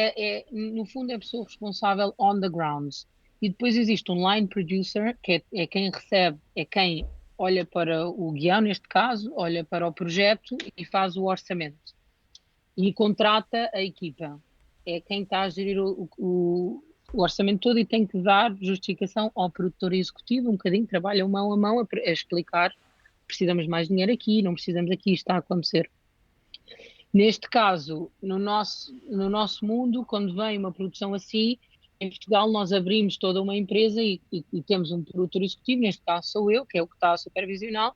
Speaker 3: no fundo é a pessoa responsável on the ground. E depois existe um line producer, que é quem recebe, é quem olha para o guião, neste caso, olha para o projeto e faz o orçamento. E contrata a equipa. É quem está a gerir o orçamento todo e tem que dar justificação ao produtor executivo, um bocadinho, trabalha mão a mão a explicar: precisamos mais dinheiro aqui, não precisamos aqui, está a acontecer. Neste caso, no nosso mundo, quando vem uma produção assim, em Portugal nós abrimos toda uma empresa e temos um produtor executivo, neste caso sou eu, que é o que está a supervisionar,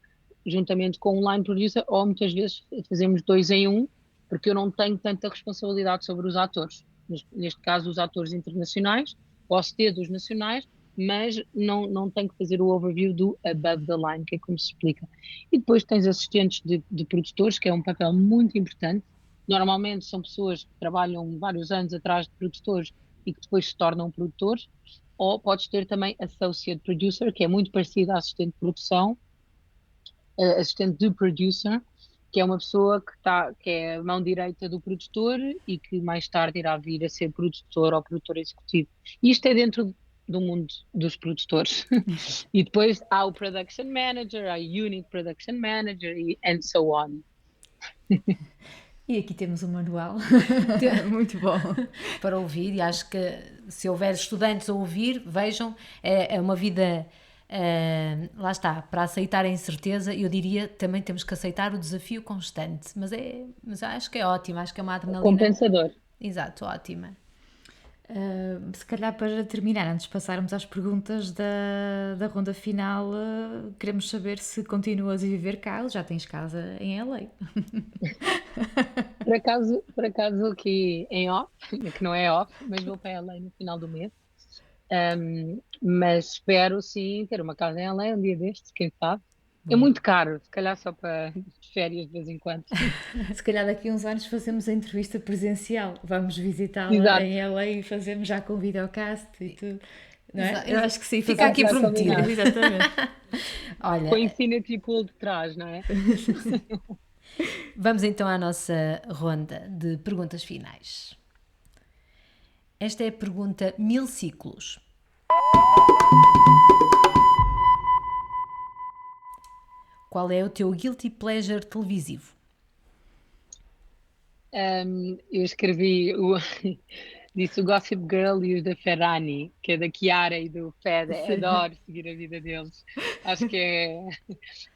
Speaker 3: juntamente com um line producer, ou muitas vezes fazemos 2 em 1, porque eu não tenho tanta responsabilidade sobre os atores. Neste caso, os atores internacionais, posso ter dos nacionais, mas não tenho que fazer o overview do above the line, que é como se explica. E depois tens assistentes de produtores, que é um papel muito importante. Normalmente são pessoas que trabalham vários anos atrás de produtores e que depois se tornam produtores. Ou podes ter também associate producer, que é muito parecido a assistente de produção, assistente de producer, que é uma pessoa que é a mão direita do produtor e que mais tarde irá vir a ser produtor ou produtor executivo. Isto é dentro do mundo dos produtores. E depois há o production manager, há o unit production manager e and so on.
Speaker 1: E aqui temos um manual. Muito bom.
Speaker 2: Para ouvir, e acho que se houver estudantes a ouvir, vejam, é uma vida, lá está, para aceitar a incerteza, eu diria também temos que aceitar o desafio constante, mas acho que é ótimo, acho que é uma adrenalina.
Speaker 3: Compensador.
Speaker 2: Exato, ótima.
Speaker 1: Se calhar para terminar, antes de passarmos às perguntas da ronda final, queremos saber se continuas a viver cá ou já tens casa em LA.
Speaker 3: Por acaso aqui em off, que não é off, mas vou para LA no final do mês. Mas espero sim ter uma casa em LA um dia destes, quem sabe. É muito caro, se calhar só para férias de vez em quando.
Speaker 1: Se calhar daqui a uns anos fazemos a entrevista presencial. Vamos visitá-la
Speaker 3: Exato.
Speaker 1: em LA e fazemos já com videocast e tudo. Não é?
Speaker 2: Exato.
Speaker 1: Eu acho que sim.
Speaker 2: Fica aqui
Speaker 3: Está
Speaker 2: prometido.
Speaker 3: combinado.
Speaker 1: Exatamente.
Speaker 2: Olha,
Speaker 3: Com a Infinity Pool de trás, não é?
Speaker 2: vamos então à nossa ronda de perguntas finais. Esta é a pergunta 1000 ciclos. Qual é o teu guilty pleasure televisivo?
Speaker 3: Eu escrevi disse o Gossip Girl e os da Ferrani, que é da Chiara e do Fede. Adoro seguir a vida deles. Acho que é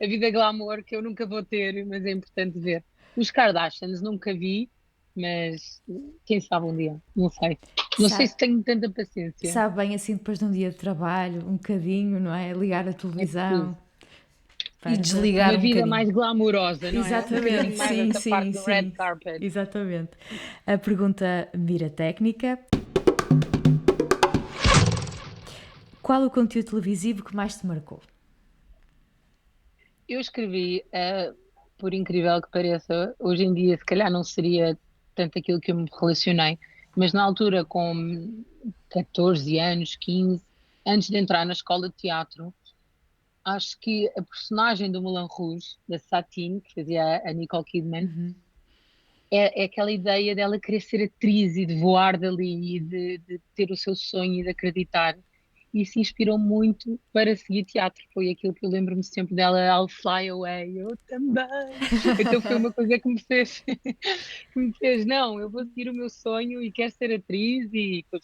Speaker 3: a vida glamour que eu nunca vou ter, mas é importante ver. Os Kardashians nunca vi, mas quem sabe um dia, não sei. Não sei se tenho tanta paciência.
Speaker 1: Sabe bem assim depois de um dia de trabalho, um bocadinho, não é? Ligar a televisão.
Speaker 2: E desligar
Speaker 3: Uma
Speaker 2: um
Speaker 3: vida
Speaker 2: bocadinho.
Speaker 3: mais glamourosa, não é? Um
Speaker 1: Exatamente,
Speaker 3: bocadinho mais
Speaker 1: sim,
Speaker 3: essa parte
Speaker 1: sim,
Speaker 3: do red
Speaker 1: sim.
Speaker 3: carpet.
Speaker 1: Exatamente. A pergunta mira técnica. Qual o conteúdo televisivo que mais te marcou?
Speaker 3: Eu escrevi, por incrível que pareça, hoje em dia se calhar não seria tanto aquilo que eu me relacionei, mas na altura com 14 anos, 15, antes de entrar na escola de teatro, acho que a personagem do Moulin Rouge, da Satine, que fazia a Nicole Kidman, é aquela ideia dela querer ser atriz e de voar dali e de ter o seu sonho e de acreditar. e isso inspirou muito para seguir teatro. Foi aquilo que eu lembro-me sempre dela, I'll fly away, eu também. Então foi uma coisa que me fez, que me fez, não, eu vou seguir o meu sonho e quero ser atriz e depois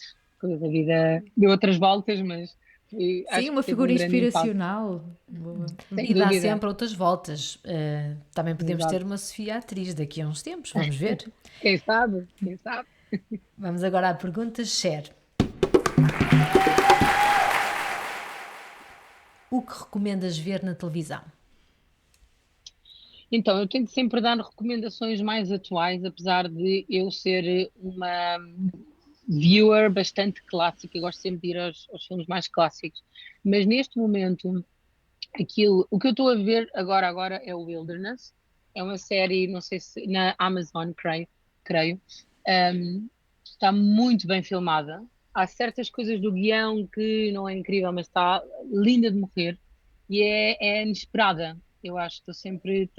Speaker 3: a vida deu outras voltas, mas
Speaker 1: Sim,
Speaker 3: acho que
Speaker 1: uma
Speaker 3: teve
Speaker 1: figura
Speaker 3: um grande impacto,
Speaker 1: inspiracional. Boa.
Speaker 3: sem
Speaker 2: E dá
Speaker 3: dúvida.
Speaker 2: sempre outras voltas. Também podemos ter
Speaker 3: Exato.
Speaker 2: uma Sofia atriz daqui a uns tempos, vamos ver.
Speaker 3: Quem sabe? Quem sabe?
Speaker 2: Vamos agora à pergunta, Cher. O que recomendas ver na televisão?
Speaker 3: Então, eu tento sempre dar recomendações mais atuais, apesar de eu ser uma viewer bastante clássica, eu gosto sempre de ir aos filmes mais clássicos. Mas neste momento, o que eu estou a ver agora é o Wilderness. É uma série, não sei se na Amazon, creio. Está muito bem filmada. Há certas coisas do guião que não é incrível, mas está linda de morrer e é inesperada. Eu acho que estou sempre.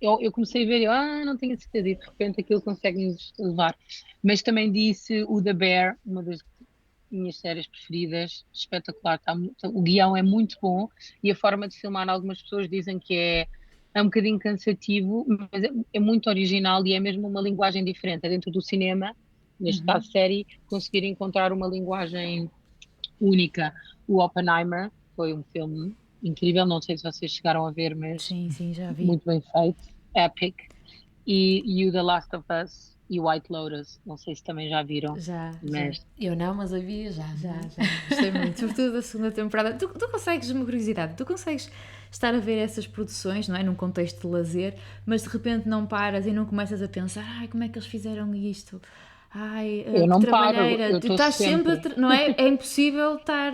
Speaker 3: Eu comecei a ver, não tenho certeza, e de repente aquilo consegue-nos levar. Mas também disse o The Bear, uma das minhas séries preferidas, espetacular. O guião é muito bom e a forma de filmar, algumas pessoas dizem que é um bocadinho cansativo, mas é muito original e é mesmo uma linguagem diferente. É dentro do cinema, neste caso série, conseguir encontrar uma linguagem única. O Oppenheimer foi um filme incrível, não sei se vocês chegaram a ver, mas
Speaker 1: Sim, sim, já vi.
Speaker 3: muito bem feito, epic. E o The Last of Us e White Lotus, não sei se também já viram,
Speaker 1: Já, já.
Speaker 3: mas
Speaker 2: Eu não, mas havia já.
Speaker 1: Já. Gostei muito, sobretudo da segunda temporada. Tu consegues, uma curiosidade, tu consegues estar a ver essas produções, não é? Num contexto de lazer, mas de repente não paras e não começas a pensar, ai, como é que eles fizeram isto? Ai,
Speaker 3: eu
Speaker 1: que
Speaker 3: não paro,
Speaker 1: trabalheira.
Speaker 3: eu
Speaker 1: Tu
Speaker 3: estou
Speaker 1: estás sempre,
Speaker 3: sempre.
Speaker 1: não é? É impossível estar.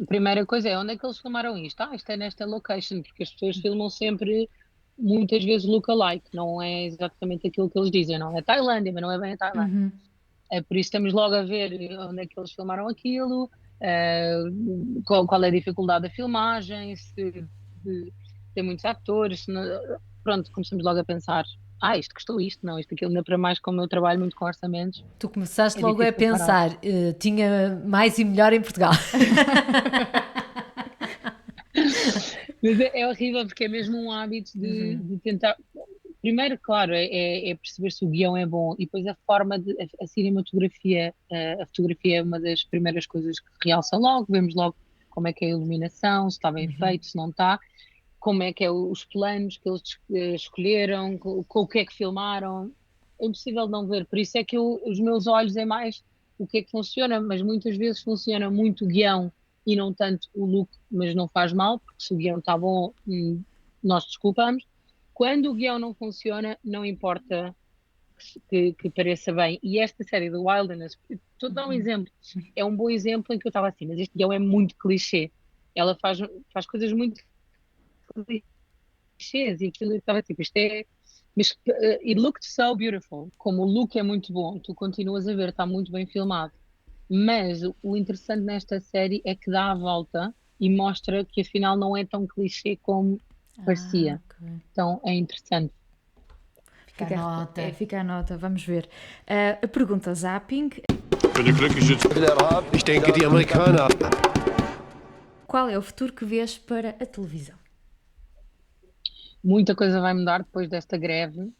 Speaker 3: A primeira coisa é onde é que eles filmaram isto? Isto é nesta location, porque as pessoas filmam sempre, muitas vezes, look-alike, não é exatamente aquilo que eles dizem, não é Tailândia, mas não é bem a Tailândia. É por isso que estamos logo a ver onde é que eles filmaram aquilo, eh, qual é a dificuldade da filmagem, se tem muitos atores, pronto, começamos logo a pensar, isto custou isto, não, isto aquilo, ainda para mais como eu trabalho muito com orçamentos,
Speaker 2: Tu começaste
Speaker 3: é
Speaker 2: logo a
Speaker 3: difícil parar.
Speaker 2: pensar, tinha mais e melhor em Portugal.
Speaker 3: Mas é horrível porque é mesmo um hábito de tentar. Primeiro, claro, é perceber se o guião é bom e depois a forma de. A cinematografia, a fotografia é uma das primeiras coisas que realça logo. Vemos logo como é que é a iluminação, se está bem feito, se não está, como é que é os planos que eles escolheram, com o que é que filmaram. É impossível não ver. Por isso é que os meus olhos é mais o que é que funciona, mas muitas vezes funciona muito o guião e não tanto o look, mas não faz mal, porque se o guião está bom, nós desculpamos. Quando o guião não funciona, não importa que pareça bem. E esta série do Wilderness, estou a dar um exemplo, é um bom exemplo em que eu estava assim, mas este guião é muito clichê. Ela faz coisas muito clichês e aquilo eu estava tipo, isto é. Mas it looked so beautiful. Como o look é muito bom, tu continuas a ver, está muito bem filmado. Mas o interessante nesta série é que dá a volta e mostra que afinal não é tão clichê como
Speaker 1: Ah,
Speaker 3: parecia.
Speaker 1: ok.
Speaker 3: Então é interessante.
Speaker 2: Fica a nota.
Speaker 1: Fica a nota, vamos ver. A pergunta zapping:
Speaker 4: Eine glückliche Ich denke, die Amerikaner.
Speaker 1: qual é o futuro que vês para a televisão?
Speaker 3: Muita coisa vai mudar depois desta greve.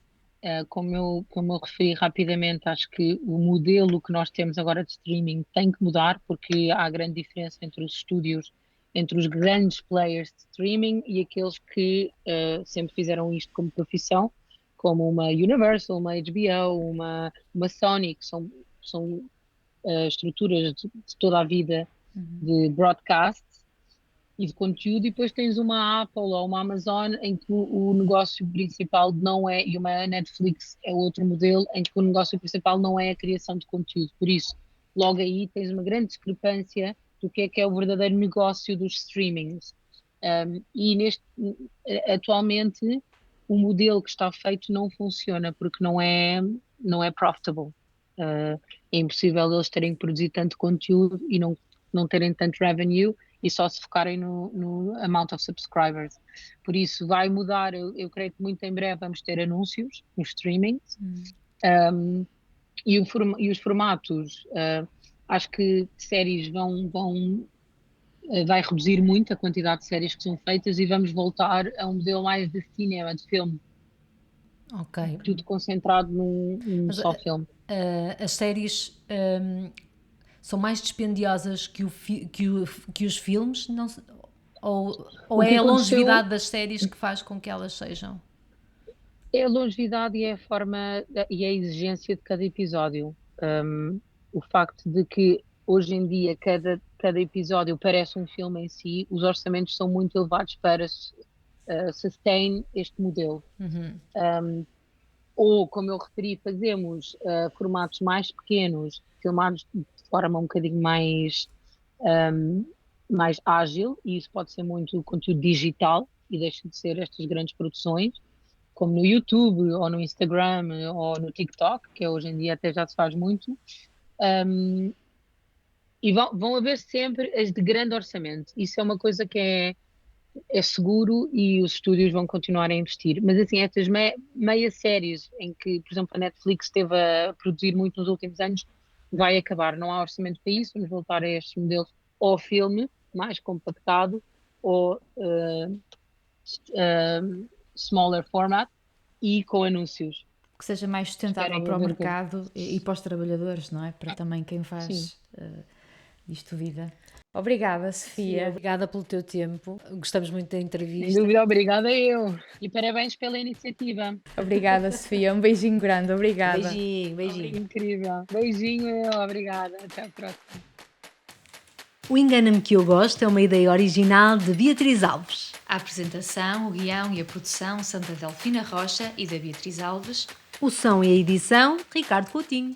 Speaker 3: Como eu referi rapidamente, acho que o modelo que nós temos agora de streaming tem que mudar, porque há grande diferença entre os estúdios, entre os grandes players de streaming e aqueles que sempre fizeram isto como profissão, como uma Universal, uma HBO, uma Sony, que são estruturas de toda a vida de broadcast e de conteúdo, e depois tens uma Apple ou uma Amazon em que o negócio principal não é, e uma Netflix é outro modelo, em que o negócio principal não é a criação de conteúdo. Por isso, logo aí tens uma grande discrepância do que é o verdadeiro negócio dos streamings. Atualmente, o modelo que está feito não funciona porque não é profitable. É impossível eles terem que produzir tanto conteúdo e não terem tanto revenue e só se focarem no amount of subscribers. Por isso vai mudar, eu creio que muito em breve vamos ter anúncios nos streamings. E os formatos, Acho que séries vai reduzir muito a quantidade de séries que são feitas e vamos voltar a um modelo mais de cinema, de filme,
Speaker 2: Ok.
Speaker 3: tudo concentrado num
Speaker 2: Mas
Speaker 3: só filme.
Speaker 2: as séries são mais dispendiosas que os filmes? Não, ou
Speaker 3: O que
Speaker 2: é a
Speaker 3: aconteceu
Speaker 2: longevidade das séries que faz com que elas sejam?
Speaker 3: é a longevidade e é a forma e a exigência de cada episódio. O facto de que hoje em dia cada episódio parece um filme em si, os orçamentos são muito elevados para sustain este modelo. Ou, como eu referi, fazemos formatos mais pequenos, filmados de forma um bocadinho mais ágil, e isso pode ser muito conteúdo digital e deixa de ser estas grandes produções, como no YouTube, ou no Instagram, ou no TikTok, que hoje em dia até já se faz muito. E vão haver sempre as de grande orçamento. Isso é uma coisa que é seguro e os estúdios vão continuar a investir. Mas assim, estas meia séries em que, por exemplo, a Netflix esteve a produzir muito nos últimos anos, vai acabar. Não há orçamento para isso, vamos voltar a estes modelos ou filme mais compactado ou smaller format e com anúncios.
Speaker 1: Que seja mais sustentável
Speaker 3: Querem
Speaker 1: para o
Speaker 3: haver
Speaker 1: mercado e para os trabalhadores, não é? Para também quem
Speaker 3: sim.
Speaker 1: faz disto vida. Obrigada, Sofia.
Speaker 2: Obrigada pelo teu tempo. Gostamos muito da
Speaker 3: Sem
Speaker 2: entrevista.
Speaker 3: dúvida, obrigada eu. E parabéns pela iniciativa.
Speaker 1: Obrigada, Sofia. Um beijinho grande. Obrigada.
Speaker 2: Beijinho.
Speaker 3: Incrível. Beijinho, obrigada. Até a próxima.
Speaker 2: O Engana-me que eu gosto é uma ideia original de Beatriz Alves.
Speaker 1: A apresentação, o guião e a produção são da Delfina Rocha e da Beatriz Alves.
Speaker 2: O som e a edição, Ricardo Coutinho.